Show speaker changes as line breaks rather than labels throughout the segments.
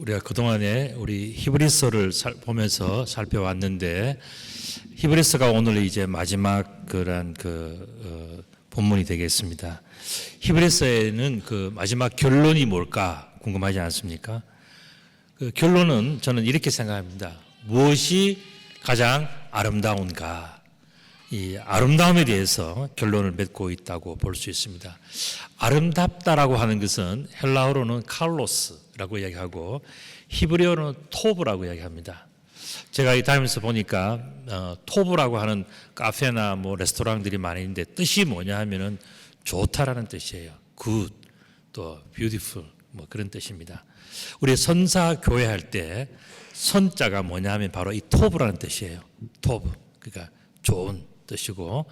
우리가 그동안에 우리 히브리서를 보면서 살펴왔는데, 히브리서가 오늘 이제 마지막 그런 본문이 되겠습니다. 히브리서에는 그 마지막 결론이 뭘까 궁금하지 않습니까? 그 결론은 저는 이렇게 생각합니다. 무엇이 가장 아름다운가? 이 아름다움에 대해서 결론을 맺고 있다고 볼 수 있습니다. 아름답다라고 하는 것은 헬라어로는 칼로스라고 이야기하고 히브리어로는 토브라고 이야기합니다. 제가 다니면서 보니까 토브라고 하는 카페나 뭐 레스토랑들이 많이 있는데 뜻이 뭐냐 하면은 좋다라는 뜻이에요. good, 또 beautiful 뭐 그런 뜻입니다. 우리 선사 교회 할 때 선자가 뭐냐 하면 바로 이 토브라는 뜻이에요. 토브, 그러니까 좋은 뜻이고,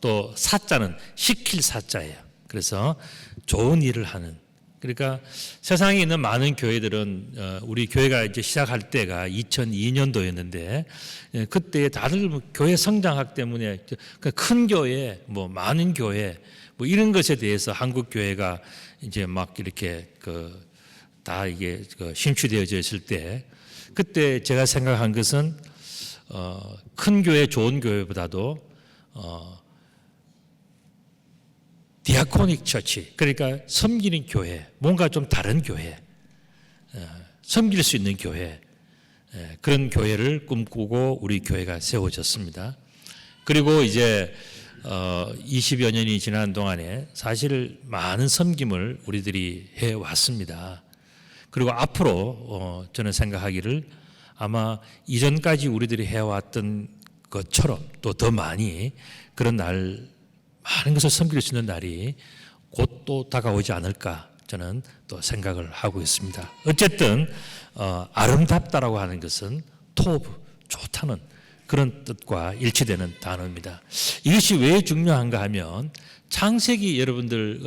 또 사자는 시킬 사자예요. 그래서 좋은 일을 하는. 그러니까 세상에 있는 많은 교회들은 우리 교회가 이제 시작할 때가 2002년도였는데 그때 다들 교회 성장학 때문에 큰 교회, 뭐 많은 교회, 뭐 이런 것에 대해서 한국 교회가 이제 막 이렇게 다 이게 심취되어져 있을 때, 그때 제가 생각한 것은 큰 교회, 좋은 교회보다도 디아코닉 처치, 그러니까 섬기는 교회, 뭔가 좀 다른 교회, 섬길 수 있는 교회, 그런 교회를 꿈꾸고 우리 교회가 세워졌습니다. 그리고 이제 20여 년이 지난 동안에 사실 많은 섬김을 우리들이 해왔습니다. 그리고 앞으로 저는 생각하기를 아마 이전까지 우리들이 해왔던 것처럼 또 더 많이 그런 날, 많은 것을 섬길 수 있는 날이 곧 또 다가오지 않을까 저는 또 생각을 하고 있습니다. 어쨌든 아름답다라고 하는 것은 토브, 좋다는 그런 뜻과 일치되는 단어입니다. 이것이 왜 중요한가 하면 창세기 여러분들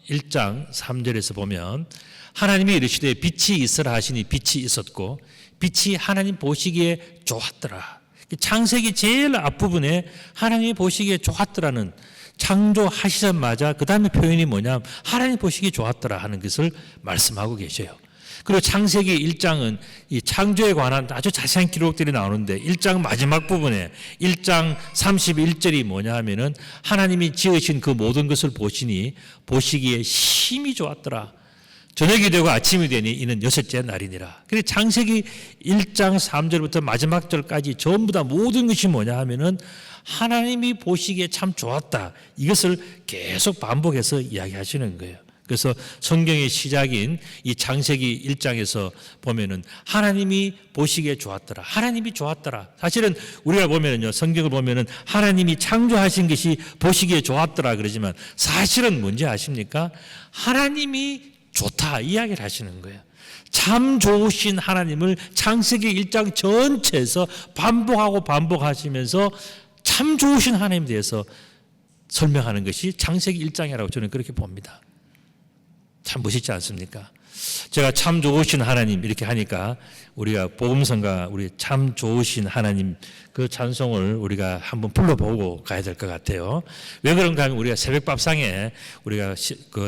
1장 3절에서 보면 하나님이 이르시되 빛이 있으라 하시니 빛이 있었고 빛이 하나님 보시기에 좋았더라. 창세기 제일 앞부분에 하나님이 보시기에 좋았더라는, 창조하시자마자 그 다음에 표현이 뭐냐, 하나님 보시기에 좋았더라 하는 것을 말씀하고 계셔요. 그리고 창세기 1장은 이 창조에 관한 아주 자세한 기록들이 나오는데 1장 마지막 부분에 1장 31절이 뭐냐 하면은 하나님이 지으신 그 모든 것을 보시니 보시기에 심히 좋았더라. 저녁이 되고 아침이 되니 이는 여섯째 날이니라. 그래서 창세기 1장 3절부터 마지막 절까지 전부 다 모든 것이 뭐냐 하면은 하나님이 보시기에 참 좋았다. 이것을 계속 반복해서 이야기하시는 거예요. 그래서 성경의 시작인 이 창세기 1장에서 보면은 하나님이 보시기에 좋았더라. 하나님이 좋았더라. 사실은 우리가 보면은요, 성경을 보면은 하나님이 창조하신 것이 보시기에 좋았더라 그러지만 사실은 뭔지 아십니까? 하나님이 좋다 이야기를 하시는 거예요. 참 좋으신 하나님을 창세기 1장 전체에서 반복하시면서 참 좋으신 하나님에 대해서 설명하는 것이 창세기 1장이라고 저는 그렇게 봅니다. 참 멋있지 않습니까? 제가 참 좋으신 하나님 이렇게 하니까 우리가 복음성가 우리 참 좋으신 하나님 그 찬송을 우리가 한번 불러보고 가야 될 것 같아요. 왜 그런가 하면 우리가 새벽밥상에 우리가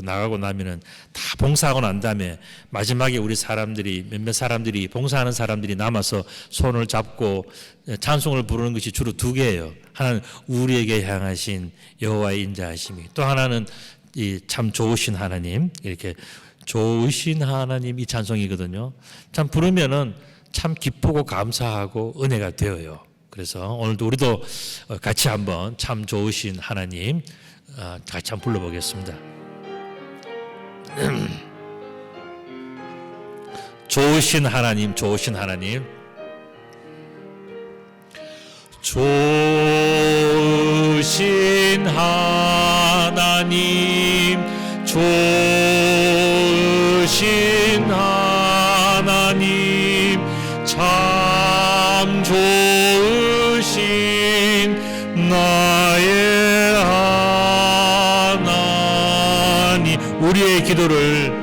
나가고 나면은 다 봉사하고 난 다음에 마지막에 우리 사람들이 몇몇 사람들이 봉사하는 사람들이 남아서 손을 잡고 찬송을 부르는 것이 주로 두 개예요. 하나는 우리에게 향하신 여호와의 인자하심이, 또 하나는 이 참 좋으신 하나님, 이렇게 좋으신 하나님 이 찬송이거든요. 참 부르면은 참 기쁘고 감사하고 은혜가 되어요. 그래서 오늘도 우리도 같이 한번 참 좋으신 하나님 같이 한번 불러보겠습니다. 좋으신 하나님, 좋으신 하나님, 좋으신 하나님, 좋으신 하나님, 참 좋으신 나의 하나님. 우리의 기도를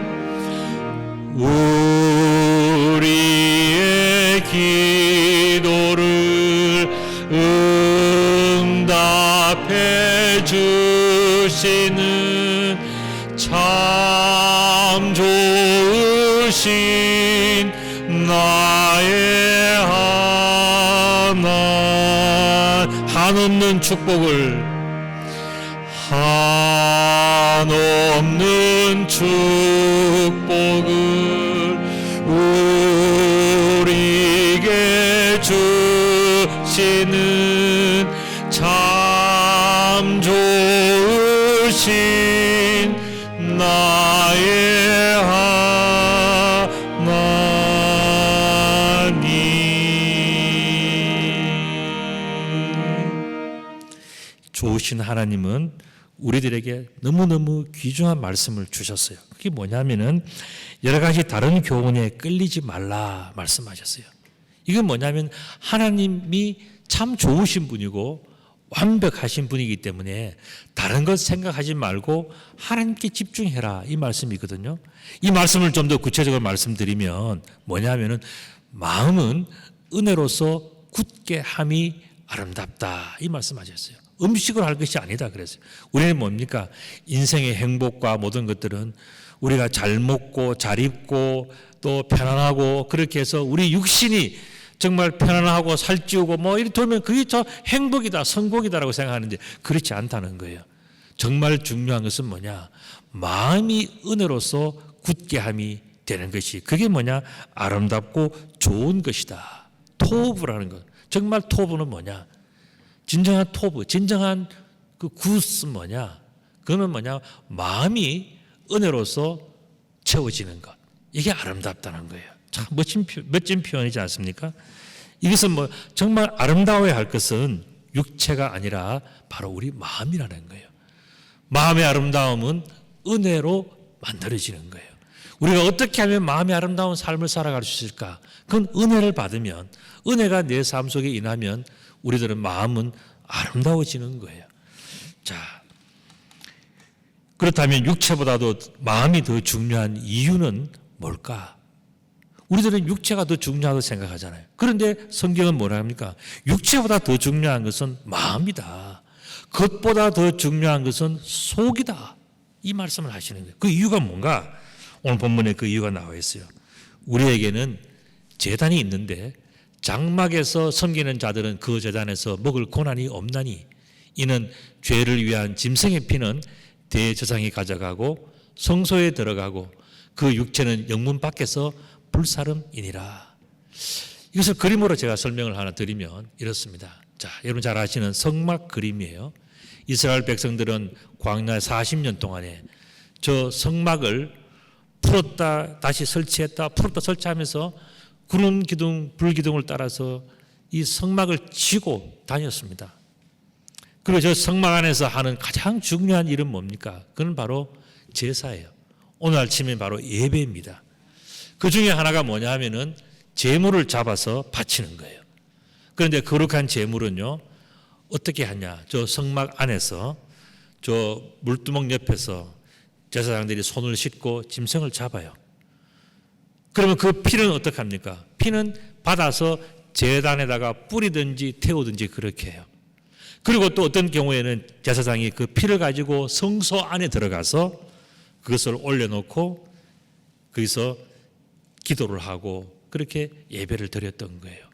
응답해 주시는 참 좋은 주신 나의 하나님, 한없는 축복을, 한없는 축복을 우리에게 주시는 참 좋으신 나의 하나님. 좋으신 하나님은 우리들에게 너무너무 귀중한 말씀을 주셨어요. 그게 뭐냐면은 여러 가지 다른 교훈에 끌리지 말라 말씀하셨어요. 이건 뭐냐면 하나님이 참 좋으신 분이고 완벽하신 분이기 때문에 다른 것 생각하지 말고 하나님께 집중해라, 이 말씀이거든요. 이 말씀을 좀 더 구체적으로 말씀드리면 뭐냐면은 마음은 은혜로서 굳게 함이 아름답다, 이 말씀하셨어요. 음식으로 할 것이 아니다 그랬어요. 우리는 뭡니까? 인생의 행복과 모든 것들은 우리가 잘 먹고 잘 입고 또 편안하고 그렇게 해서 우리 육신이 정말 편안하고 살찌우고 뭐 이렇게 되면 그게 저 행복이다, 성공이다라고 생각하는데 그렇지 않다는 거예요. 정말 중요한 것은 뭐냐? 마음이 은혜로서 굳게 함이 되는 것이, 그게 뭐냐? 아름답고 좋은 것이다. 토부라는 것. 정말 토부는 뭐냐? 진정한 토부, 진정한 그 굿은 뭐냐? 그거는 뭐냐? 마음이 은혜로서 채워지는 것. 이게 아름답다는 거예요. 참 멋진 표현이지 않습니까? 이것은 뭐 정말 아름다워야 할 것은 육체가 아니라 바로 우리 마음이라는 거예요. 마음의 아름다움은 은혜로 만들어지는 거예요. 우리가 어떻게 하면 마음의 아름다운 삶을 살아갈 수 있을까? 그건 은혜를 받으면, 은혜가 내 삶 속에 임하면 우리들은 마음은 아름다워지는 거예요. 자, 그렇다면 육체보다도 마음이 더 중요한 이유는 뭘까? 우리들은 육체가 더 중요하다고 생각하잖아요. 그런데 성경은 뭐라 합니까? 육체보다 더 중요한 것은 마음이다. 겉보다 더 중요한 것은 속이다. 이 말씀을 하시는 거예요. 그 이유가 뭔가? 오늘 본문에 그 이유가 나와 있어요. 우리에게는 제단이 있는데 장막에서 섬기는 자들은 그 제단에서 먹을 고난이 없나니, 이는 죄를 위한 짐승의 피는 대제사장이 가져가고 성소에 들어가고 그 육체는 영문 밖에서 불사름이니라. 이것을 그림으로 제가 설명을 하나 드리면 이렇습니다. 자, 여러분 잘 아시는 성막 그림이에요. 이스라엘 백성들은 광야 40년 동안에 저 성막을 풀었다 다시 설치했다 풀었다 설치하면서 구름 기둥, 불 기둥을 따라서 이 성막을 치고 다녔습니다. 그리고 저 성막 안에서 하는 가장 중요한 일은 뭡니까? 그건 바로 제사예요. 오늘 아침에 바로 예배입니다. 그 중에 하나가 뭐냐 하면은 제물을 잡아서 바치는 거예요. 그런데 거룩한 제물은요, 어떻게 하냐? 저 성막 안에서 저 물두멍 옆에서 제사장들이 손을 씻고 짐승을 잡아요. 그러면 그 피는 어떻게 합니까? 피는 받아서 제단에다가 뿌리든지 태우든지 그렇게 해요. 그리고 또 어떤 경우에는 제사장이 그 피를 가지고 성소 안에 들어가서 그것을 올려놓고 거기서 기도를 하고 그렇게 예배를 드렸던 거예요.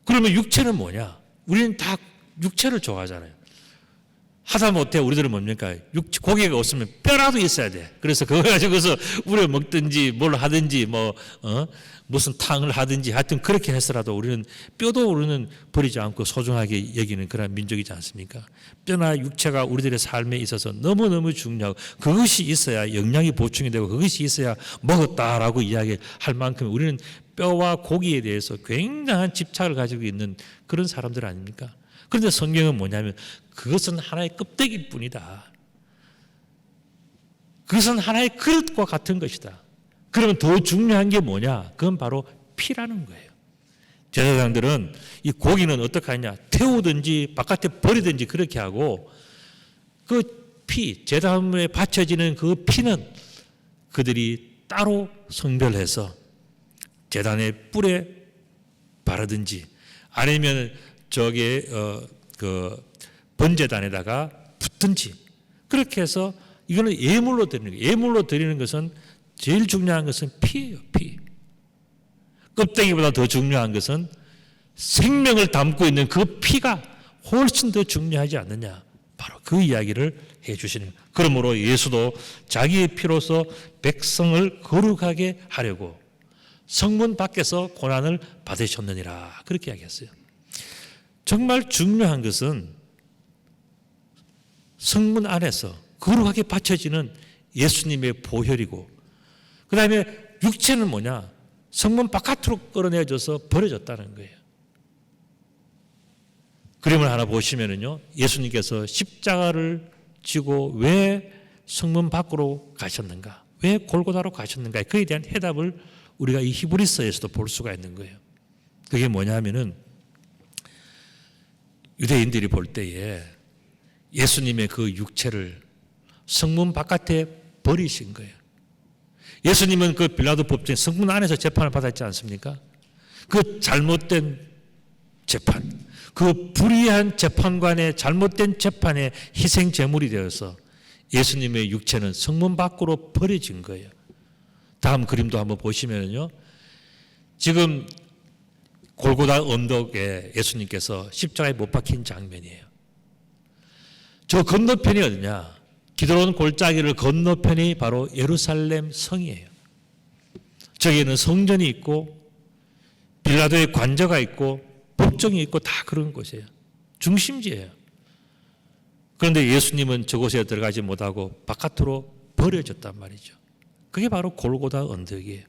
그러면 육체는 뭐냐? 우리는 다 육체를 좋아하잖아요. 하다못해 우리들은 뭡니까? 고기가 없으면 뼈라도 있어야 돼. 그래서 그거 가지고서 우려 먹든지 뭘 하든지 무슨 탕을 하든지 하여튼 그렇게 해서라도 우리는 뼈도 우리는 버리지 않고 소중하게 여기는 그런 민족이지 않습니까? 뼈나 육체가 우리들의 삶에 있어서 너무너무 중요하고 그것이 있어야 영양이 보충이 되고 그것이 있어야 먹었다라고 이야기할 만큼 우리는 뼈와 고기에 대해서 굉장한 집착을 가지고 있는 그런 사람들 아닙니까? 그런데 성경은 뭐냐면 그것은 하나의 껍데기일 뿐이다. 그것은 하나의 그릇과 같은 것이다. 그러면 더 중요한 게 뭐냐? 그건 바로 피라는 거예요. 제사장들은 이 고기는 어떻게 하냐? 태우든지 바깥에 버리든지 그렇게 하고 그 피, 제단에 바쳐지는 그 피는 그들이 따로 성별해서 제단의 뿔에 바르든지 아니면 저게 그 번제단에다가 붓든지 그렇게 해서 이거는 예물로 드리는 거예요. 예물로 드리는 것은 제일 중요한 것은 피예요, 피. 껍데기보다 더 중요한 것은 생명을 담고 있는 그 피가 훨씬 더 중요하지 않느냐. 바로 그 이야기를 해 주시는 거예요. 그러므로 예수도 자기의 피로서 백성을 거룩하게 하려고 성문 밖에서 고난을 받으셨느니라. 그렇게 이야기했어요. 정말 중요한 것은 성문 안에서 거룩하게 바쳐지는 예수님의 보혈이고, 그 다음에 육체는 뭐냐? 성문 바깥으로 끌어내줘서 버려졌다는 거예요. 그림을 하나 보시면은요, 예수님께서 십자가를 지고 왜 성문 밖으로 가셨는가? 왜 골고다로 가셨는가? 그에 대한 해답을 우리가 이 히브리서에서도 볼 수가 있는 거예요. 그게 뭐냐면은 유대인들이 볼 때에 예수님의 그 육체를 성문 바깥에 버리신 거예요. 예수님은 그 빌라도 법정에 성문 안에서 재판을 받았지 않습니까? 그 잘못된 재판, 그 불의한 재판관의 잘못된 재판의 희생 제물이 되어서 예수님의 육체는 성문 밖으로 버려진 거예요. 다음 그림도 한번 보시면요, 지금 골고다 언덕에 예수님께서 십자가에 못 박힌 장면이에요. 저 건너편이 어디냐? 기드론 골짜기를 건너편이 바로 예루살렘 성이에요. 저기에는 성전이 있고 빌라도의 관저가 있고 법정이 있고 다 그런 곳이에요. 중심지예요. 그런데 예수님은 저곳에 들어가지 못하고 바깥으로 버려졌단 말이죠. 그게 바로 골고다 언덕이에요.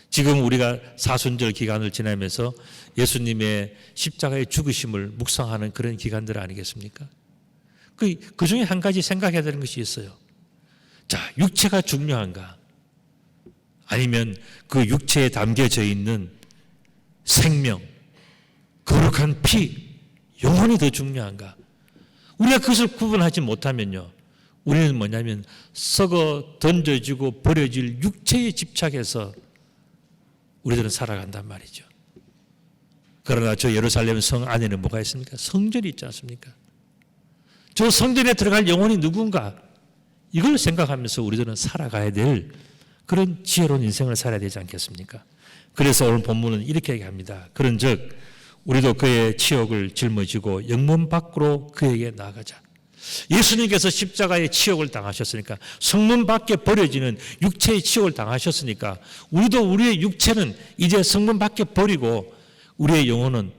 지금 우리가 사순절 기간을 지나면서 예수님의 십자가의 죽으심을 묵상하는 그런 기간들 아니겠습니까? 그 중에 한 가지 생각해야 되는 것이 있어요. 자, 육체가 중요한가? 아니면 그 육체에 담겨져 있는 생명, 거룩한 피, 영혼이 더 중요한가? 우리가 그것을 구분하지 못하면요, 우리는 뭐냐면 썩어 던져지고 버려질 육체에 집착해서 우리들은 살아간단 말이죠. 그러나 저 예루살렘 성 안에는 뭐가 있습니까? 성전이 있지 않습니까? 저 성전에 들어갈 영혼이 누군가? 이걸 생각하면서 우리들은 살아가야 될 그런 지혜로운 인생을 살아야 되지 않겠습니까? 그래서 오늘 본문은 이렇게 얘기합니다. 그런즉 우리도 그의 치욕을 짊어지고 영문 밖으로 그에게 나아가자. 예수님께서 십자가의 치욕을 당하셨으니까, 성문 밖에 버려지는 육체의 치욕을 당하셨으니까, 우리도 우리의 육체는 이제 성문 밖에 버리고 우리의 영혼은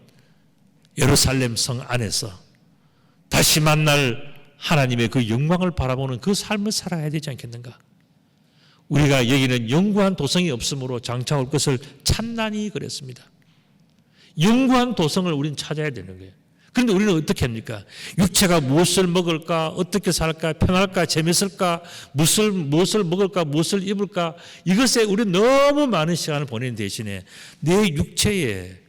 예루살렘 성 안에서 다시 만날 하나님의 그 영광을 바라보는 그 삶을 살아야 되지 않겠는가? 우리가 여기는 영구한 도성이 없으므로 장차 올 것을 찬란히 그랬습니다. 영구한 도성을 우리는 찾아야 되는 거예요. 그런데 우리는 어떻게 합니까? 육체가 무엇을 먹을까? 어떻게 살까? 편할까? 재밌을까? 무엇을 먹을까? 무엇을 입을까? 이것에 우리는 너무 많은 시간을 보내는 대신에 내 육체의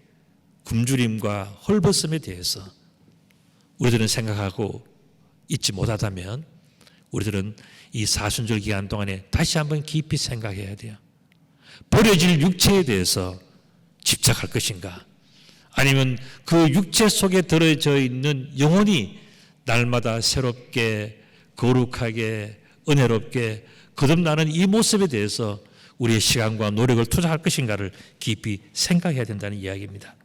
굶주림과 헐벗음에 대해서 우리들은 생각하고 있지 못하다면 우리들은 이 사순절 기간 동안에 다시 한번 깊이 생각해야 돼요. 버려질 육체에 대해서 집착할 것인가? 아니면 그 육체 속에 들어져 있는 영혼이 날마다 새롭게 거룩하게 은혜롭게 거듭나는 이 모습에 대해서 우리의 시간과 노력을 투자할 것인가를 깊이 생각해야 된다는 이야기입니다.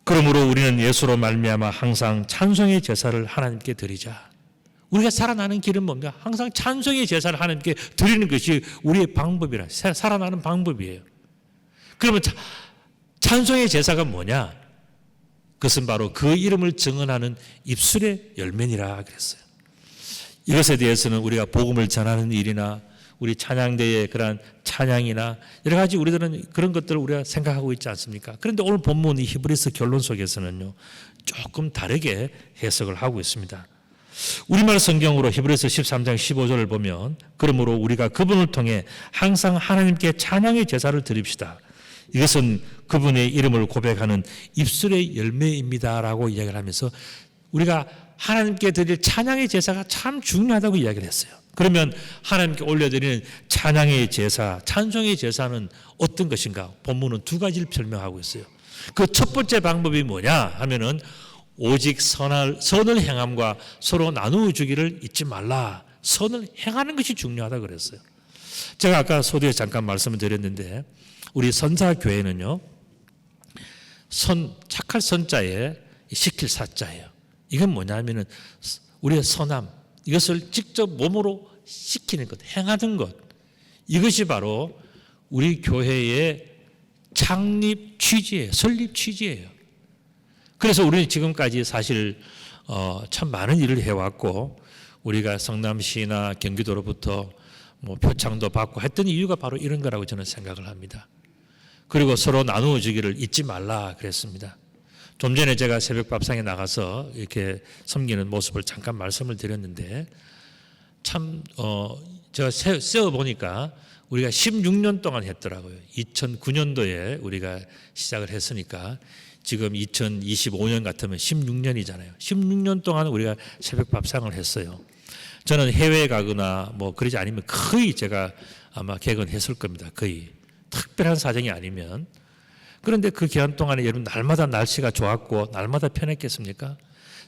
그러므로 우리는 예수로 말미암아 항상 찬송의 제사를 하나님께 드리자. 우리가 살아나는 길은 뭡니까? 항상 찬송의 제사를 하나님께 드리는 것이 우리의 방법이라, 살아나는 방법이에요. 그러면 찬송의 제사가 뭐냐? 그것은 바로 그 이름을 증언하는 입술의 열매니라 그랬어요. 이것에 대해서는 우리가 복음을 전하는 일이나 우리 찬양대의 그러한 찬양이나 여러 가지 우리들은 그런 것들을 우리가 생각하고 있지 않습니까? 그런데 오늘 본문 이 히브리서 결론 속에서는요, 조금 다르게 해석을 하고 있습니다. 우리말 성경으로 히브리서 13장 15절을 보면, 그러므로 우리가 그분을 통해 항상 하나님께 찬양의 제사를 드립시다. 이것은 그분의 이름을 고백하는 입술의 열매입니다라고 이야기를 하면서 우리가 하나님께 드릴 찬양의 제사가 참 중요하다고 이야기를 했어요. 그러면 하나님께 올려드리는 찬양의 제사, 찬송의 제사는 어떤 것인가? 본문은 두 가지를 설명하고 있어요. 그 첫 번째 방법이 뭐냐 하면은 오직 선을 행함과 서로 나누어 주기를 잊지 말라. 선을 행하는 것이 중요하다 그랬어요. 제가 아까 소두에 잠깐 말씀을 드렸는데 우리 선사교회는요, 착할 선자에 시킬 사자예요. 이건 뭐냐면은 우리의 선함, 이것을 직접 몸으로 시키는 것, 행하는 것, 이것이 바로 우리 교회의 창립 취지예요. 설립 취지예요. 그래서 우리는 지금까지 사실 참 많은 일을 해왔고, 우리가 성남시나 경기도로부터 뭐 표창도 받고 했던 이유가 바로 이런 거라고 저는 생각을 합니다. 그리고 서로 나누어 주기를 잊지 말라 그랬습니다. 좀 전에 제가 새벽 밥상에 나가서 이렇게 섬기는 모습을 잠깐 말씀을 드렸는데, 참 제가 세어 보니까 우리가 16년 동안 했더라고요. 2009년도에 우리가 시작을 했으니까 지금 2025년 같으면 16년이잖아요. 16년 동안 우리가 새벽 밥상을 했어요. 저는 해외에 가거나 뭐 그러지 않으면 거의 제가 아마 개근했을 겁니다. 거의. 특별한 사정이 아니면. 그런데 그 기간 동안에 여러분 날마다 날씨가 좋았고 날마다 편했겠습니까?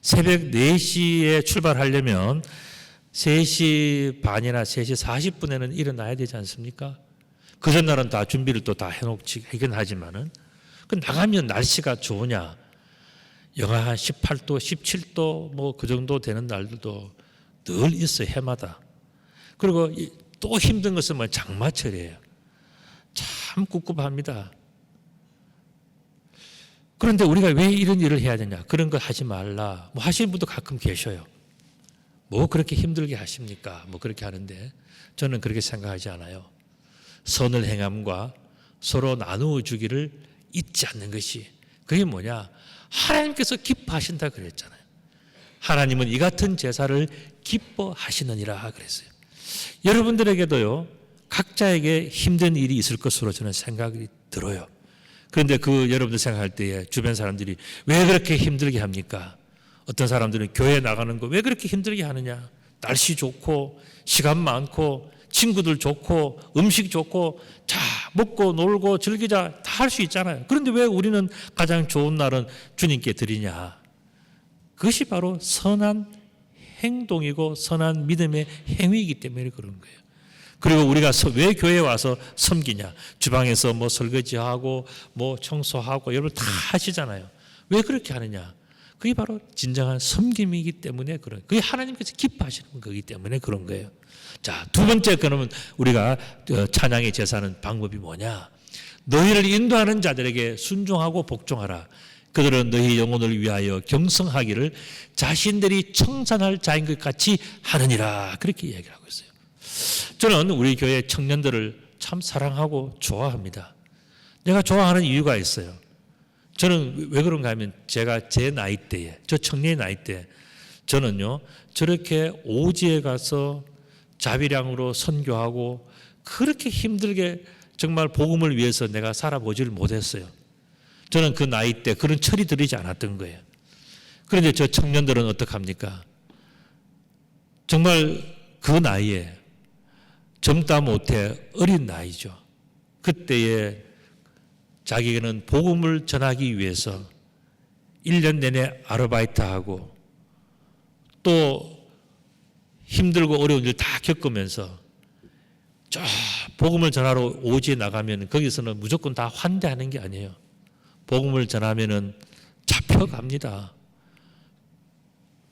새벽 4시에 출발하려면 3시 반이나 3시 40분에는 일어나야 되지 않습니까? 그 전날은 다 준비를 또 다 해놓긴 하지만은, 그 나가면 날씨가 좋으냐, 영하 한 18도, 17도 뭐 그 정도 되는 날들도 늘 있어요, 해마다. 그리고 또 힘든 것은 뭐 장마철이에요. 참 꿉꿉합니다. 그런데 우리가 왜 이런 일을 해야 되냐, 그런 걸 하지 말라 뭐 하시는 분도 가끔 계셔요. 뭐 그렇게 힘들게 하십니까? 뭐 그렇게 하는데 저는 그렇게 생각하지 않아요. 선을 행함과 서로 나누어 주기를 잊지 않는 것이, 그게 뭐냐, 하나님께서 기뻐하신다 그랬잖아요. 하나님은 이 같은 제사를 기뻐하시느니라 그랬어요. 여러분들에게도요, 각자에게 힘든 일이 있을 것으로 저는 생각이 들어요. 그런데 그 여러분들 생각할 때에 주변 사람들이 왜 그렇게 힘들게 합니까? 어떤 사람들은 교회 나가는 거 왜 그렇게 힘들게 하느냐? 날씨 좋고 시간 많고 친구들 좋고 음식 좋고 자 먹고 놀고 즐기자 다 할 수 있잖아요. 그런데 왜 우리는 가장 좋은 날은 주님께 드리냐? 그것이 바로 선한 행동이고 선한 믿음의 행위이기 때문에 그런 거예요. 그리고 우리가 왜 교회에 와서 섬기냐? 주방에서 뭐 설거지하고 뭐 청소하고 여러분 다 하시잖아요. 왜 그렇게 하느냐? 그게 바로 진정한 섬김이기 때문에 그런, 그게 하나님께서 기뻐하시는 거기 때문에 그런 거예요. 자, 두 번째, 그러면 우리가 찬양의 제사는 방법이 뭐냐? 너희를 인도하는 자들에게 순종하고 복종하라. 그들은 너희 영혼을 위하여 경성하기를 자신들이 청산할 자인 것 같이 하느니라. 그렇게 이야기를 하고 있어요. 저는 우리 교회 청년들을 참 사랑하고 좋아합니다. 내가 좋아하는 이유가 있어요. 저는 왜 그런가 하면 제가 제 나이 때에, 저 청년의 나이 때 저는요, 저렇게 오지에 가서 자비량으로 선교하고 그렇게 힘들게 정말 복음을 위해서 내가 살아보지를 못했어요. 저는 그 나이 때 그런 철이 들이지 않았던 거예요. 그런데 저 청년들은 어떡합니까? 정말 그 나이에 젊다 못해 어린 나이죠. 그때에 자기는 복음을 전하기 위해서 1년 내내 아르바이트하고 또 힘들고 어려운 일 다 겪으면서 저 복음을 전하러 오지에 나가면 거기서는 무조건 다 환대하는 게 아니에요. 복음을 전하면은 잡혀갑니다.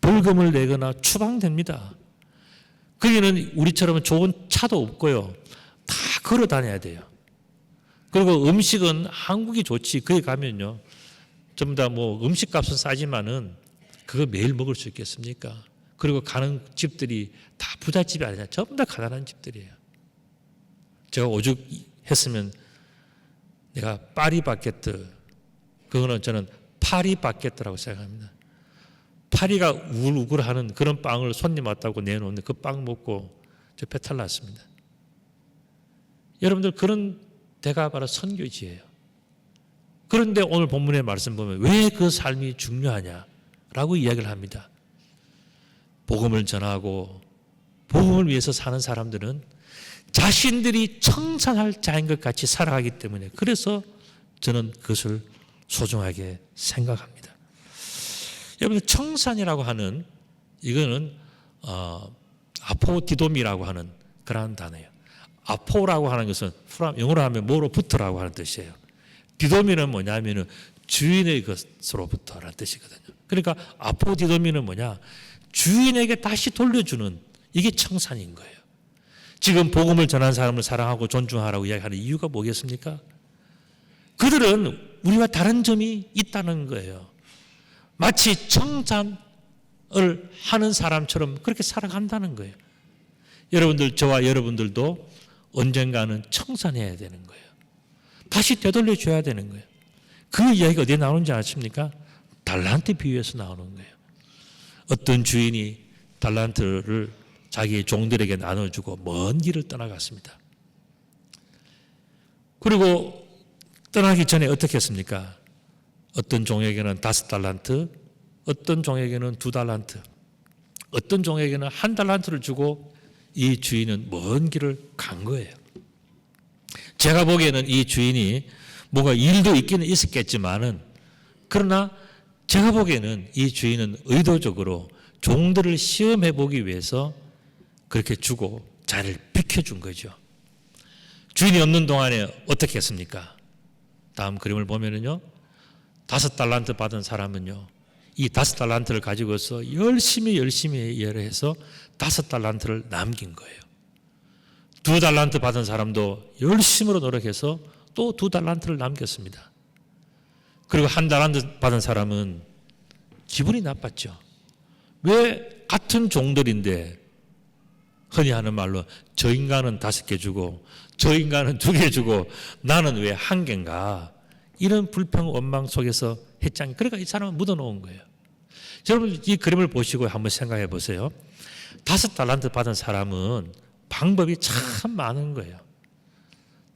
벌금을 내거나 추방됩니다. 거기는 우리처럼 좋은 차도 없고요. 다 걸어 다녀야 돼요. 그리고 음식은 한국이 좋지. 거기 가면요, 전부 다 뭐 음식값은 싸지만은 그거 매일 먹을 수 있겠습니까? 그리고 가는 집들이 다 부잣집이 아니라 전부 다 가난한 집들이에요. 제가 오죽 했으면 내가 파리바게뜨, 그거는 저는 파리바게뜨라고 생각합니다. 파리가 우글우글하는 그런 빵을 손님 왔다고 내놓는데 그 빵 먹고 저 배탈 났습니다. 여러분들, 그런 데가 바로 선교지예요. 그런데 오늘 본문의 말씀 보면 왜 그 삶이 중요하냐라고 이야기를 합니다. 복음을 전하고 복음을 위해서 사는 사람들은 자신들이 청산할 자인 것 같이 살아가기 때문에, 그래서 저는 그것을 소중하게 생각합니다. 여러분, 청산이라고 하는 이거는 아포디돔이라고 하는 그러한 단어예요. 아포라고 하는 것은 영어로 하면 뭐로부터라고 하는 뜻이에요. 디도미는 뭐냐면은 주인의 것으로부터라는 뜻이거든요. 그러니까 아포디도미는 뭐냐? 주인에게 다시 돌려주는, 이게 청산인 거예요. 지금 복음을 전한 사람을 사랑하고 존중하라고 이야기하는 이유가 뭐겠습니까? 그들은 우리와 다른 점이 있다는 거예요. 마치 청산을 하는 사람처럼 그렇게 살아간다는 거예요. 여러분들, 저와 여러분들도 언젠가는 청산해야 되는 거예요. 다시 되돌려줘야 되는 거예요. 그 이야기가 어디에 나오는지 아십니까? 달란트 비유에서 나오는 거예요. 어떤 주인이 달란트를 자기 종들에게 나눠주고 먼 길을 떠나갔습니다. 그리고 떠나기 전에 어떻게 했습니까? 어떤 종에게는 5달란트, 어떤 종에게는 2달란트, 어떤 종에게는 1달란트를 주고 이 주인은 먼 길을 간 거예요. 제가 보기에는 이 주인이 뭐가 일도 있기는 있었겠지만은, 그러나 제가 보기에는 이 주인은 의도적으로 종들을 시험해 보기 위해서 그렇게 주고 자리를 비켜준 거죠. 주인이 없는 동안에 어떻게 했습니까? 다음 그림을 보면은요, 5달란트 받은 사람은요, 이 5달란트를 가지고서 열심히 일을 해서 5달란트를 남긴 거예요. 2달란트 받은 사람도 열심으로 노력해서 또 2달란트를 남겼습니다. 그리고 1달란트 받은 사람은 기분이 나빴죠. 왜 같은 종들인데, 흔히 하는 말로 저 인간은 5개 주고 저 인간은 2개 주고 나는 왜 1개인가, 이런 불평 원망 속에서 했잖아요. 그러니까 이 사람은 묻어놓은 거예요. 여러분, 이 그림을 보시고 한번 생각해 보세요. 5달란트 받은 사람은 방법이 참 많은 거예요.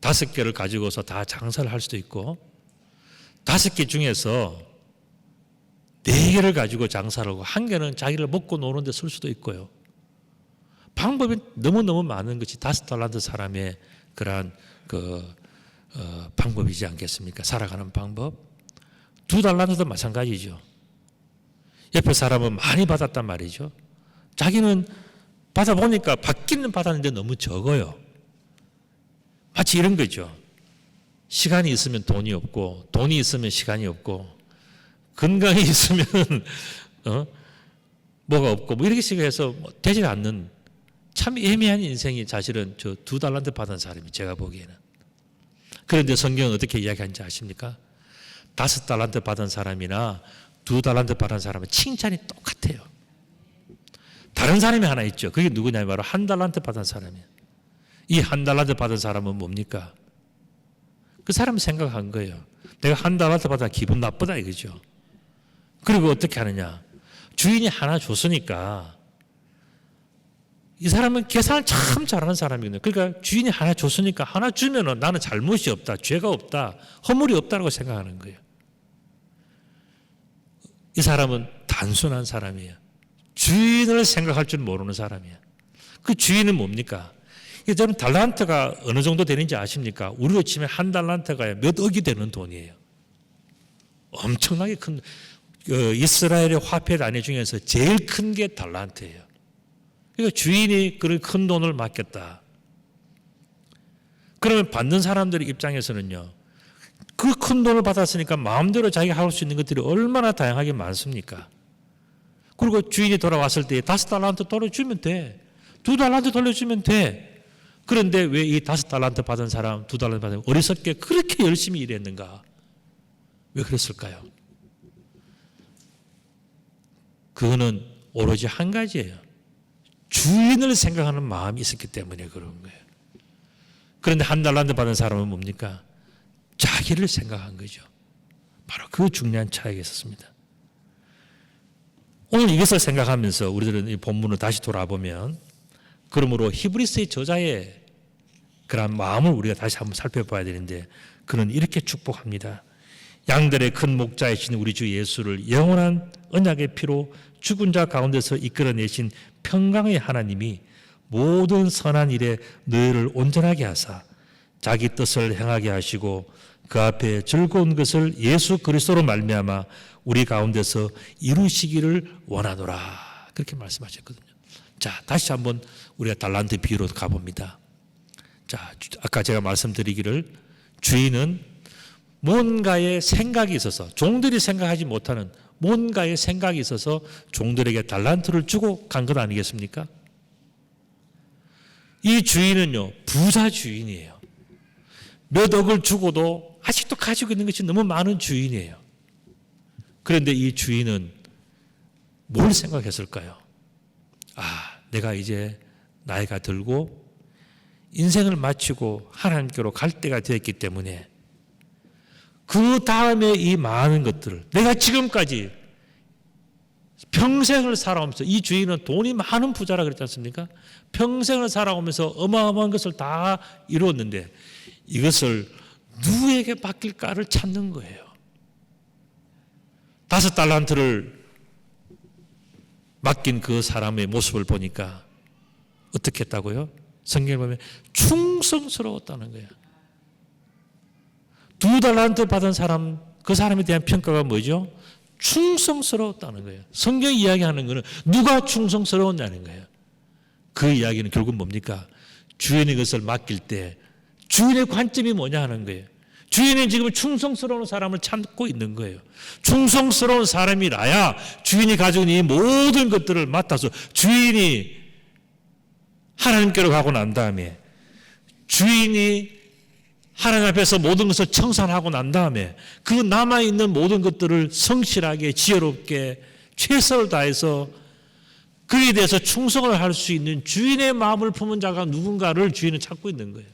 5개를 가지고서 다 장사를 할 수도 있고, 5개 중에서 4개를 가지고 장사를 하고 1개는 자기를 먹고 노는 데 쓸 수도 있고요. 방법이 너무너무 많은 것이 5달란트 사람의 그러한 방법이지 않겠습니까? 살아가는 방법. 2달란트도 마찬가지죠. 옆에 사람은 많이 받았단 말이죠. 자기는 받아보니까 받기는 받았는데 너무 적어요. 마치 이런 거죠. 시간이 있으면 돈이 없고, 돈이 있으면 시간이 없고, 건강이 있으면 뭐가 없고, 뭐 이렇게 해서 되지 않는 참 애매한 인생이 사실은 저 2달란트 받은 사람이, 제가 보기에는. 그런데 성경은 어떻게 이야기하는지 아십니까? 5달란트 받은 사람이나 2달란트 받은 사람은 칭찬이 똑같아요. 다른 사람이 하나 있죠. 그게 누구냐면 바로 1달란트 받은 사람이에요. 이 1달란트 받은 사람은 뭡니까? 그 사람은 생각한 거예요. 내가 1달란트 받아 기분 나쁘다 이거죠. 그리고 어떻게 하느냐? 주인이 하나 줬으니까, 이 사람은 계산을 참 잘하는 사람이거든요. 그러니까 주인이 하나 줬으니까 하나 주면은 나는 잘못이 없다, 죄가 없다, 허물이 없다라고 생각하는 거예요. 이 사람은 단순한 사람이에요. 주인을 생각할 줄 모르는 사람이에요. 그 주인은 뭡니까? 저는 달란트가 어느 정도 되는지 아십니까? 우리로 치면 1달란트가 몇 억이 되는 돈이에요. 엄청나게 큰, 이스라엘의 화폐 단위 중에서 제일 큰 게 달란트예요. 그러니까 주인이 그런 큰 돈을 맡겼다. 그러면 받는 사람들의 입장에서는요, 그 큰 돈을 받았으니까 마음대로 자기가 할 수 있는 것들이 얼마나 다양하게 많습니까? 그리고 주인이 돌아왔을 때 5달란트 돌려주면 돼. 2달란트 돌려주면 돼. 그런데 왜 이 5달란트 받은 사람, 2달란트 받은 사람 어리석게 그렇게 열심히 일했는가? 왜 그랬을까요? 그거는 오로지 한 가지예요. 주인을 생각하는 마음이 있었기 때문에 그런 거예요. 그런데 1달란트 받은 사람은 뭡니까? 자기를 생각한 거죠. 바로 그 중요한 차이가 있었습니다. 오늘 이것을 생각하면서 우리들은 이 본문을 다시 돌아보면, 그러므로 히브리서의 저자의 그런 마음을 우리가 다시 한번 살펴봐야 되는데, 그는 이렇게 축복합니다. 양들의 큰 목자이신 우리 주 예수를 영원한 언약의 피로 죽은 자 가운데서 이끌어내신 평강의 하나님이 모든 선한 일에 너희를 온전하게 하사 자기 뜻을 행하게 하시고 그 앞에 즐거운 것을 예수 그리스도로 말미암아 우리 가운데서 이루시기를 원하노라. 그렇게 말씀하셨거든요. 자, 다시 한번 우리가 달란트 비유로 가봅니다. 자, 아까 제가 말씀드리기를 주인은 뭔가의 생각이 있어서, 종들이 생각하지 못하는 뭔가의 생각이 있어서 종들에게 달란트를 주고 간 것 아니겠습니까? 이 주인은요, 부자 주인이에요. 몇 억을 주고도 아직도 가지고 있는 것이 너무 많은 주인이에요. 그런데 이 주인은 뭘 생각했을까요? 아, 내가 이제 나이가 들고 인생을 마치고 하나님께로 갈 때가 되었기 때문에 그 다음에 이 많은 것들을, 내가 지금까지 평생을 살아오면서, 이 주인은 돈이 많은 부자라 그랬지 않습니까? 평생을 살아오면서 어마어마한 것을 다 이루었는데 이것을 누구에게 맡길까를 찾는 거예요. 5달란트를 맡긴 그 사람의 모습을 보니까 어떻게 했다고요? 성경을 보면 충성스러웠다는 거예요. 2달란트 받은 사람, 그 사람에 대한 평가가 뭐죠? 충성스러웠다는 거예요. 성경이 이야기하는 것은 누가 충성스러웠냐는 거예요. 그 이야기는 결국 뭡니까? 주인의 것을 맡길 때 주인의 관점이 뭐냐 하는 거예요. 주인은 지금 충성스러운 사람을 찾고 있는 거예요. 충성스러운 사람이라야 주인이 가지고 있는 이 모든 것들을 맡아서 주인이 하나님께로 가고 난 다음에, 주인이 하나님 앞에서 모든 것을 청산하고 난 다음에 그 남아있는 모든 것들을 성실하게 지혜롭게 최선을 다해서 그에 대해서 충성을 할 수 있는 주인의 마음을 품은 자가 누군가를 주인은 찾고 있는 거예요.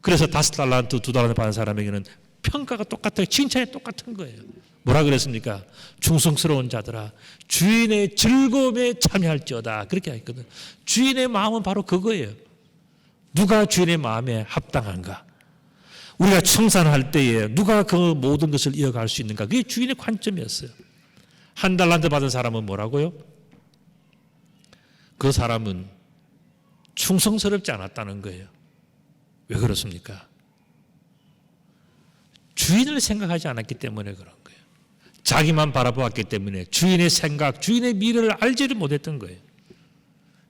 그래서 5달란트, 2달란트 받은 사람에게는 평가가 똑같아요. 칭찬이 똑같은 거예요. 뭐라 그랬습니까? 충성스러운 자들아, 주인의 즐거움에 참여할지어다. 그렇게 했거든. 주인의 마음은 바로 그거예요. 누가 주인의 마음에 합당한가? 우리가 청산할 때에 누가 그 모든 것을 이어갈 수 있는가? 그게 주인의 관점이었어요. 1달란트 받은 사람은 뭐라고요? 그 사람은 충성스럽지 않았다는 거예요. 왜 그렇습니까? 주인을 생각하지 않았기 때문에 그런 거예요. 자기만 바라보았기 때문에 주인의 생각, 주인의 미래를 알지를 못했던 거예요.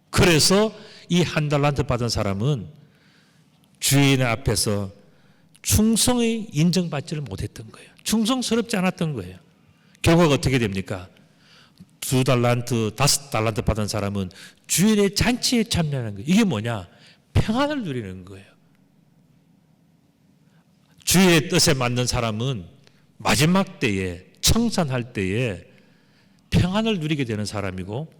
그래서 이 1달란트 받은 사람은 주인 앞에서 충성이 인정받지를 못했던 거예요. 충성스럽지 않았던 거예요. 결과가 어떻게 됩니까? 2달란트, 5달란트 받은 사람은 주인의 잔치에 참여하는 거예요. 이게 뭐냐? 평안을 누리는 거예요. 주인의 뜻에 맞는 사람은 마지막 때에, 청산할 때에 평안을 누리게 되는 사람이고,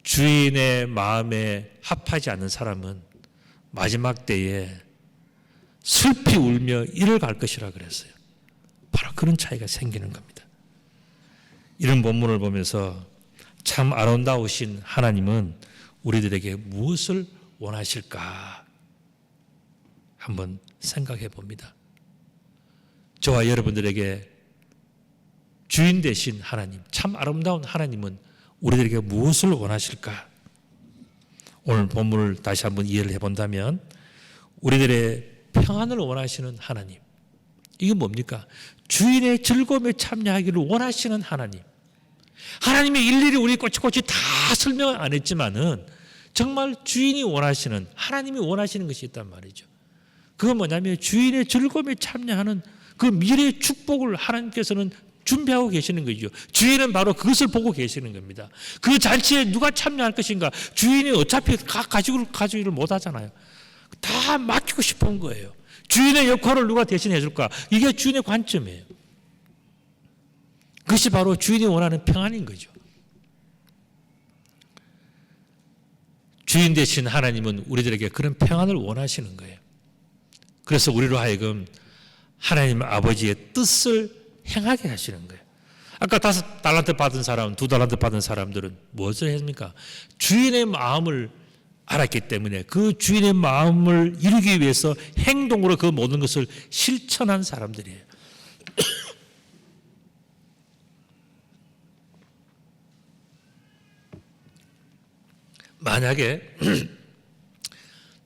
주인의 마음에 합하지 않는 사람은 마지막 때에 슬피 울며 이를 갈 것이라 그랬어요. 바로 그런 차이가 생기는 겁니다. 이런 본문을 보면서 참 아름다우신 하나님은 우리들에게 무엇을 원하실까 한번 생각해 봅니다. 저와 여러분들에게 주인 되신 하나님, 참 아름다운 하나님은 우리들에게 무엇을 원하실까? 오늘 본문을 다시 한번 이해를 해본다면 우리들의 평안을 원하시는 하나님, 이게 뭡니까? 주인의 즐거움에 참여하기를 원하시는 하나님. 하나님이 일일이 우리 꼬치꼬치 다 설명을 안 했지만은 정말 주인이 원하시는, 하나님이 원하시는 것이 있단 말이죠. 그건 뭐냐면 주인의 즐거움에 참여하는 그 미래의 축복을 하나님께서는 준비하고 계시는 거죠. 주인은 바로 그것을 보고 계시는 겁니다. 그 잔치에 누가 참여할 것인가? 주인이 어차피 가지고를 못 하잖아요. 다 맡기고 싶은 거예요. 주인의 역할을 누가 대신해 줄까? 이게 주인의 관점이에요. 그것이 바로 주인이 원하는 평안인 거죠. 주인 되신 하나님은 우리들에게 그런 평안을 원하시는 거예요. 그래서 우리로 하여금 하나님 아버지의 뜻을 행하게 하시는 거예요. 아까 5달란트 받은 사람, 2달란트 받은 사람들은 무엇을 했습니까? 주인의 마음을 알았기 때문에 그 주인의 마음을 이루기 위해서 행동으로 그 모든 것을 실천한 사람들이에요. 만약에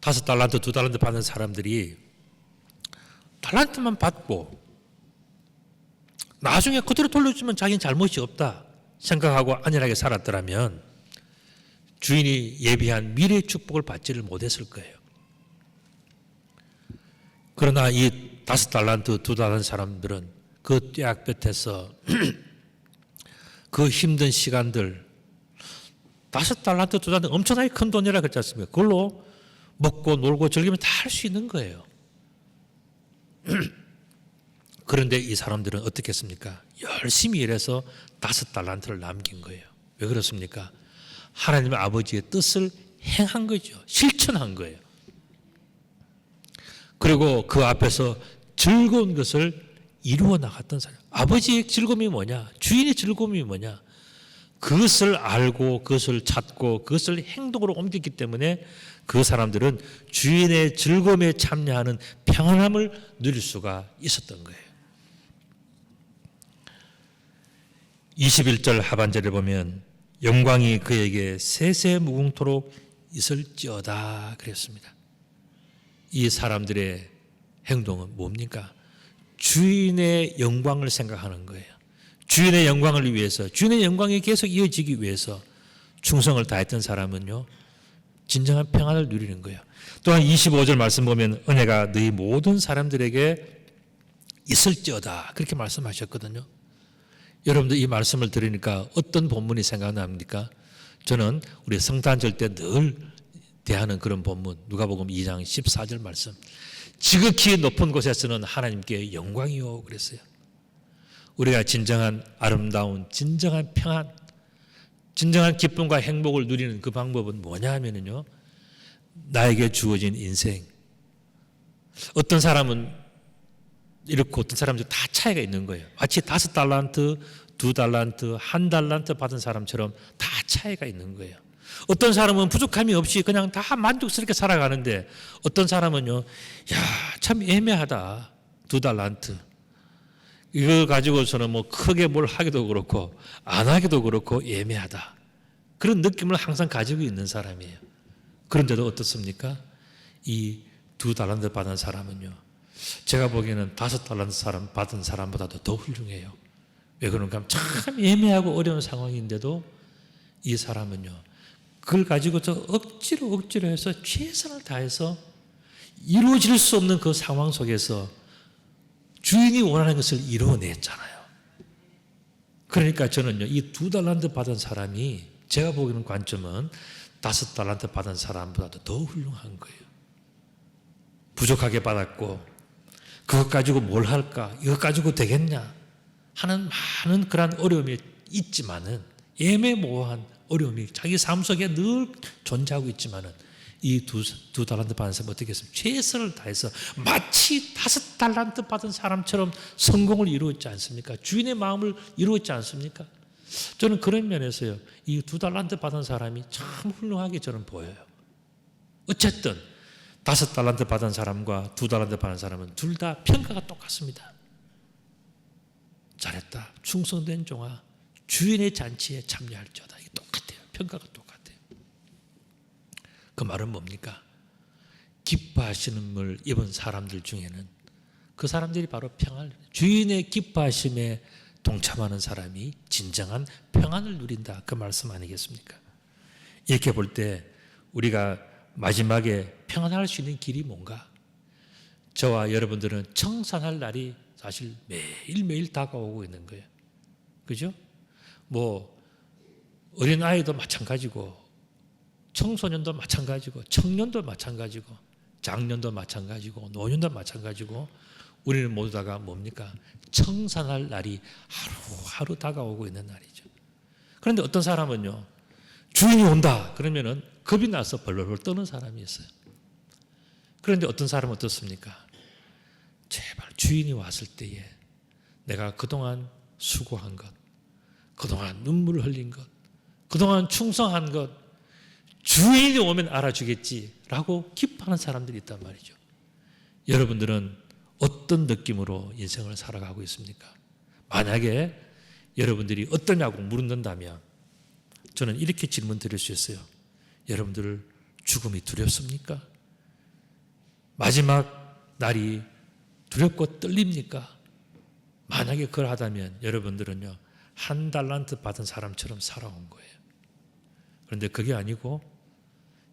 5달란트, 2달란트 받은 사람들이 달란트만 받고 나중에 그대로 돌려주면 자기는 잘못이 없다 생각하고 안일하게 살았더라면 주인이 예비한 미래의 축복을 받지를 못했을 거예요. 그러나 이 5달란트, 2달란트 사람들은 그 뙤약볕에서 그 힘든 시간들, 5달란트, 2달란트 엄청나게 큰 돈이라 그랬지 않습니까? 그걸로 먹고 놀고 즐기면 다 할 수 있는 거예요. 그런데 이 사람들은 어떻게 했습니까? 열심히 일해서 5달란트를 남긴 거예요. 왜 그렇습니까? 하나님의 아버지의 뜻을 행한 거죠. 실천한 거예요. 그리고 그 앞에서 즐거운 것을 이루어 나갔던 사람. 아버지의 즐거움이 뭐냐? 주인의 즐거움이 뭐냐? 그것을 알고 그것을 찾고 그것을 행동으로 옮겼기 때문에 그 사람들은 주인의 즐거움에 참여하는 평안함을 누릴 수가 있었던 거예요. 21절 하반절에 보면 영광이 그에게 세세무궁토록 있을지어다 그랬습니다. 이 사람들의 행동은 뭡니까? 주인의 영광을 생각하는 거예요. 주인의 영광을 위해서, 주인의 영광이 계속 이어지기 위해서 충성을 다했던 사람은요, 진정한 평안을 누리는 거예요. 또한 25절 말씀 보면 은혜가 너희 모든 사람들에게 있을지어다 그렇게 말씀하셨거든요. 여러분들 이 말씀을 들으니까 어떤 본문이 생각납니까? 저는 우리 성탄절 때 늘 대하는 그런 본문, 누가복음 2장 14절 말씀. 지극히 높은 곳에서는 하나님께 영광이요 그랬어요. 우리가 진정한 아름다운, 진정한 평안, 진정한 기쁨과 행복을 누리는 그 방법은 뭐냐 하면요, 나에게 주어진 인생. 어떤 사람은 이렇고 어떤 사람은 다 차이가 있는 거예요. 마치 5달란트, 2달란트, 1달란트 받은 사람처럼 다 차이가 있는 거예요. 어떤 사람은 부족함이 없이 그냥 다 만족스럽게 살아가는데 어떤 사람은요, 야, 참 애매하다. 2달란트. 이거 가지고서는 뭐 크게 뭘 하기도 그렇고 안 하기도 그렇고 애매하다. 그런 느낌을 항상 가지고 있는 사람이에요. 그런데도 어떻습니까? 이 2달란트 받은 사람은요, 제가 보기에는 5달란트 사람 받은 사람보다도 더 훌륭해요. 왜 그런가? 참 애매하고 어려운 상황인데도 이 사람은요, 그걸 가지고서 억지로 해서 최선을 다해서 이루어질 수 없는 그 상황 속에서 주인이 원하는 것을 이루어냈잖아요. 그러니까 저는요, 이 2달란트 받은 사람이 제가 보기에는 관점은 5달란트 받은 사람보다도 더 훌륭한 거예요. 부족하게 받았고 그것 가지고 뭘 할까? 이것 가지고 되겠냐? 하는 많은 그런 어려움이 있지만은, 애매모호한 어려움이 자기 삶 속에 늘 존재하고 있지만은, 이 두 달란트 받은 사람은 어떻게 했습니까? 최선을 다해서 마치 5달란트 받은 사람처럼 성공을 이루었지 않습니까? 주인의 마음을 이루었지 않습니까? 저는 그런 면에서요, 이 2달란트 받은 사람이 참 훌륭하게 저는 보여요. 어쨌든 5달란트 받은 사람과 2달란트 받은 사람은 둘 다 평가가 똑같습니다. 잘했다, 충성된 종아, 주인의 잔치에 참여할지어다. 이게 똑같아요. 평가가 똑같아요. 그 말은 뭡니까? 기뻐하심을 입은 사람들 중에는 그 사람들이 바로 평안을, 주인의 기뻐하심에 동참하는 사람이 진정한 평안을 누린다. 그 말씀 아니겠습니까? 이렇게 볼 때 우리가 마지막에 평안할 수 있는 길이 뭔가? 저와 여러분들은 청산할 날이 사실 매일매일 다가오고 있는 거예요. 그죠? 뭐 어린아이도 마찬가지고 청소년도 마찬가지고 청년도 마찬가지고 장년도 마찬가지고 노년도 마찬가지고 우리는 모두 다가 뭡니까? 청산할 날이 하루하루 다가오고 있는 날이죠. 그런데 어떤 사람은요, 주인이 온다 그러면은 겁이 나서 벌벌 떠는 사람이 있어요. 그런데 어떤 사람은 어떻습니까? 제발 주인이 왔을 때에 내가 그동안 수고한 것, 그동안 눈물을 흘린 것, 그동안 충성한 것, 주인이 오면 알아주겠지라고 기뻐하는 사람들이 있단 말이죠. 여러분들은 어떤 느낌으로 인생을 살아가고 있습니까? 만약에 여러분들이 어떠냐고 물는다면 저는 이렇게 질문 드릴 수 있어요. 여러분들 죽음이 두렵습니까? 마지막 날이 두렵고 떨립니까? 만약에 그러하다면 여러분들은요, 1달란트 받은 사람처럼 살아온 거예요. 그런데 그게 아니고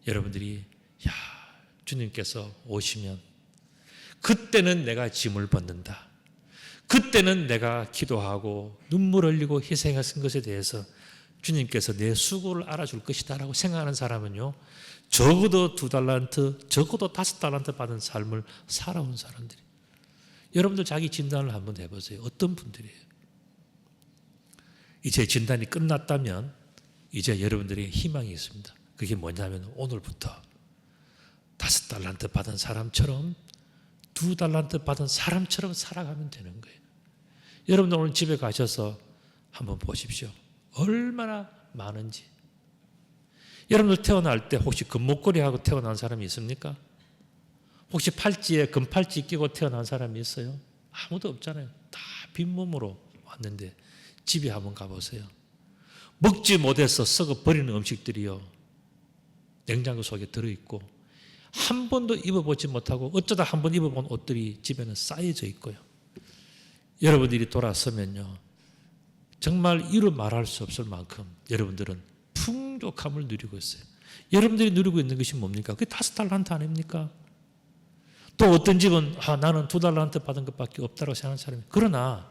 여러분들이 주님께서 오시면 그때는 내가 짐을 벗는다. 그때는 내가 기도하고 눈물 흘리고 희생하신 것에 대해서 주님께서 내 수고를 알아줄 것이다 라고 생각하는 사람은요, 적어도 2달란트, 적어도 5달란트 받은 삶을 살아온 사람들이. 여러분들 자기 진단을 한번 해보세요. 어떤 분들이에요? 이제 진단이 끝났다면 이제 여러분들에게 희망이 있습니다. 그게 뭐냐면 오늘부터 5달란트 받은 사람처럼 2달란트 받은 사람처럼 살아가면 되는 거예요. 여러분들 오늘 집에 가셔서 한번 보십시오. 얼마나 많은지. 여러분들 태어날 때 혹시 금목걸이하고 태어난 사람이 있습니까? 혹시 팔찌에 금팔찌 끼고 태어난 사람이 있어요? 아무도 없잖아요. 다 빈몸으로 왔는데 집에 한번 가보세요. 먹지 못해서 썩어 버리는 음식들이요, 냉장고 속에 들어있고 한 번도 입어보지 못하고 어쩌다 한 번 입어본 옷들이 집에는 쌓여져 있고요. 여러분들이 돌아서면요, 정말 이루 말할 수 없을 만큼 여러분들은 풍족함을 누리고 있어요. 여러분들이 누리고 있는 것이 뭡니까? 그게 5달란트 아닙니까? 또 어떤 집은 나는 2달란트 받은 것밖에 없다고 생각하는 사람이. 그러나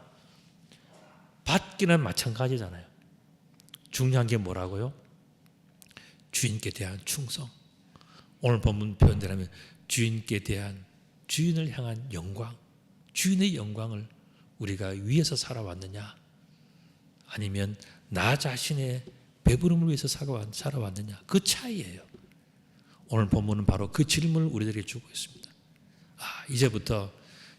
받기는 마찬가지잖아요. 중요한 게 뭐라고요? 주인께 대한 충성. 오늘 본문 표현대로면 주인께 대한, 주인을 향한 영광, 주인의 영광을 우리가 위해서 살아왔느냐, 아니면 나 자신의 배부름을 위해서 살아왔느냐, 그 차이예요. 오늘 본문은 바로 그 질문을 우리들에게 주고 있습니다. 이제부터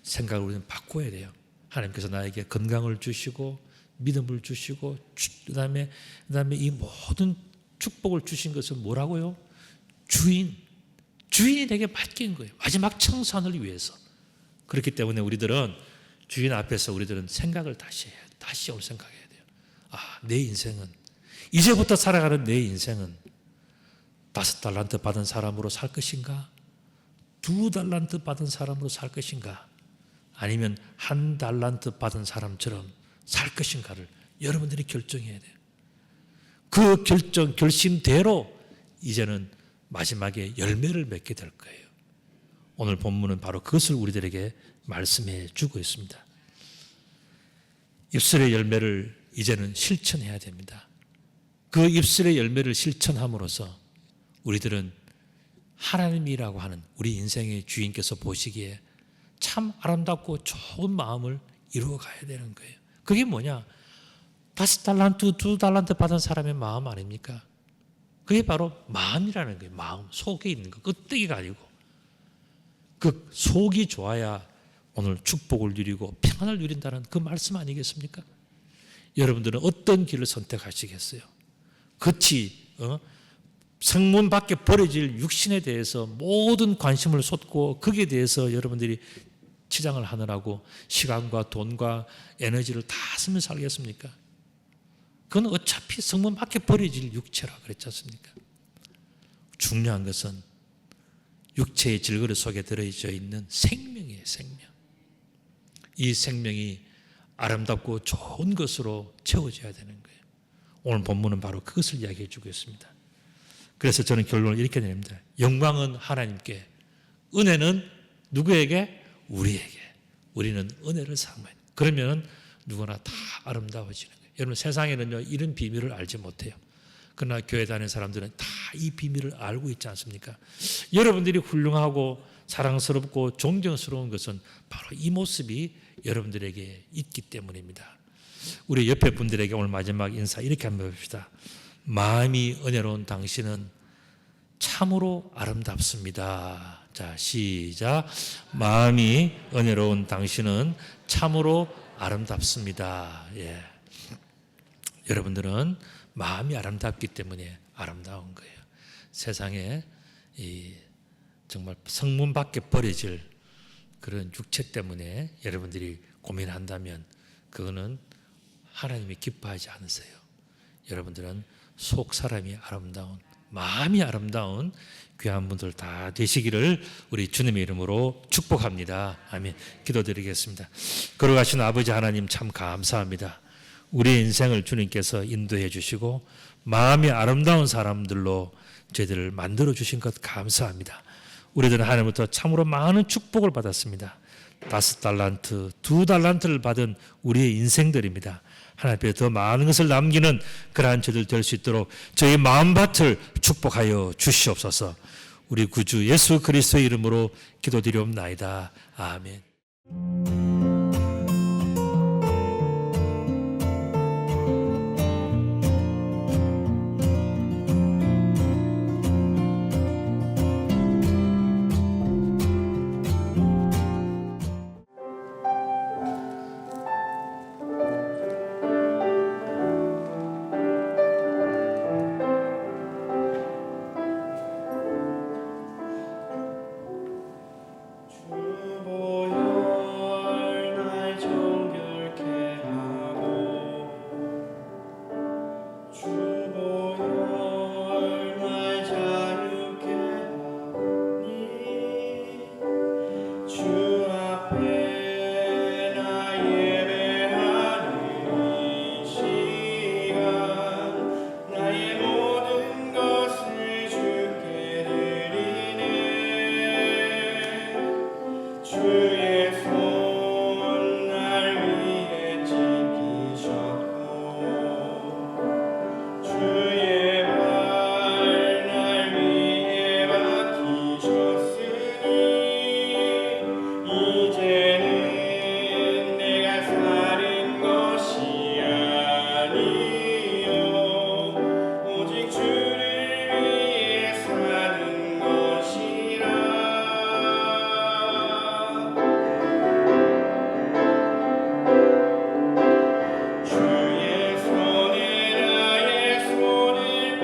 생각을 우리는 바꿔야 돼요. 하나님께서 나에게 건강을 주시고 믿음을 주시고 그다음에 이 모든 축복을 주신 것은 뭐라고요? 주인이 내게 맡긴 거예요. 마지막 청산을 위해서. 그렇기 때문에 우리들은 주인 앞에서 우리들은 생각을 다시 해야 돼요. 다시 오늘 생각해야 돼요. 내 인생은, 이제부터 살아가는 내 인생은 5달란트 받은 사람으로 살 것인가? 2달란트 받은 사람으로 살 것인가? 아니면 1달란트 받은 사람처럼 살 것인가를 여러분들이 결정해야 돼요. 그 결심대로 이제는 마지막에 열매를 맺게 될 거예요. 오늘 본문은 바로 그것을 우리들에게 말씀해 주고 있습니다. 입술의 열매를 이제는 실천해야 됩니다. 그 입술의 열매를 실천함으로써 우리들은 하나님이라고 하는 우리 인생의 주인께서 보시기에 참 아름답고 좋은 마음을 이루어 가야 되는 거예요. 그게 뭐냐? 5달란트, 2달란트 받은 사람의 마음 아닙니까? 그게 바로 마음이라는 거예요. 마음, 속에 있는 거, 끄떡이가 아니고. 그 속이 좋아야 오늘 축복을 누리고 평안을 누린다는 그 말씀 아니겠습니까? 여러분들은 어떤 길을 선택하시겠어요? 그치, 성문 밖에 버려질 육신에 대해서 모든 관심을 쏟고 거기에 대해서 여러분들이 치장을 하느라고 시간과 돈과 에너지를 다 쓰면서 살겠습니까? 그건 어차피 성문 밖에 버려질 육체라 그랬지 않습니까? 중요한 것은 육체의 질그릇 속에 들어있어 있는 생명이에요. 생명. 이 생명이 아름답고 좋은 것으로 채워져야 되는 거예요. 오늘 본문은 바로 그것을 이야기해 주고 있습니다. 그래서 저는 결론을 이렇게 내립니다. 영광은 하나님께, 은혜는 누구에게? 우리에게. 우리는 은혜를 사모해요. 그러면 누구나 다 아름다워지는 거예요. 여러분, 세상에는요 이런 비밀을 알지 못해요. 그러나 교회 다니는 사람들은 다 이 비밀을 알고 있지 않습니까? 여러분들이 훌륭하고 사랑스럽고 존경스러운 것은 바로 이 모습이 여러분들에게 있기 때문입니다. 우리 옆에 분들에게 오늘 마지막 인사 이렇게 한번 해봅시다. 마음이 은혜로운 당신은 참으로 아름답습니다. 자, 시작. 마음이 은혜로운 당신은 참으로 아름답습니다. 예. 여러분들은 마음이 아름답기 때문에 아름다운 거예요. 세상에 정말 성문 밖에 버려질 그런 육체 때문에 여러분들이 고민한다면 그거는 하나님이 기뻐하지 않으세요. 여러분들은 속 사람이 아름다운, 마음이 아름다운 귀한 분들 다 되시기를 우리 주님의 이름으로 축복합니다. 아멘. 기도드리겠습니다. 걸어가신 아버지 하나님 참 감사합니다. 우리 인생을 주님께서 인도해 주시고 마음이 아름다운 사람들로 저희들을 만들어 주신 것 감사합니다. 우리들은 하나님부터 참으로 많은 축복을 받았습니다. 5달란트, 2달란트를 받은 우리의 인생들입니다. 하나님 앞에 더 많은 것을 남기는 그러한 저들 될 수 있도록 저희 마음밭을 축복하여 주시옵소서. 우리 구주 예수 그리스도의 이름으로 기도드리옵나이다. 아멘.
주의 손에 나의 손을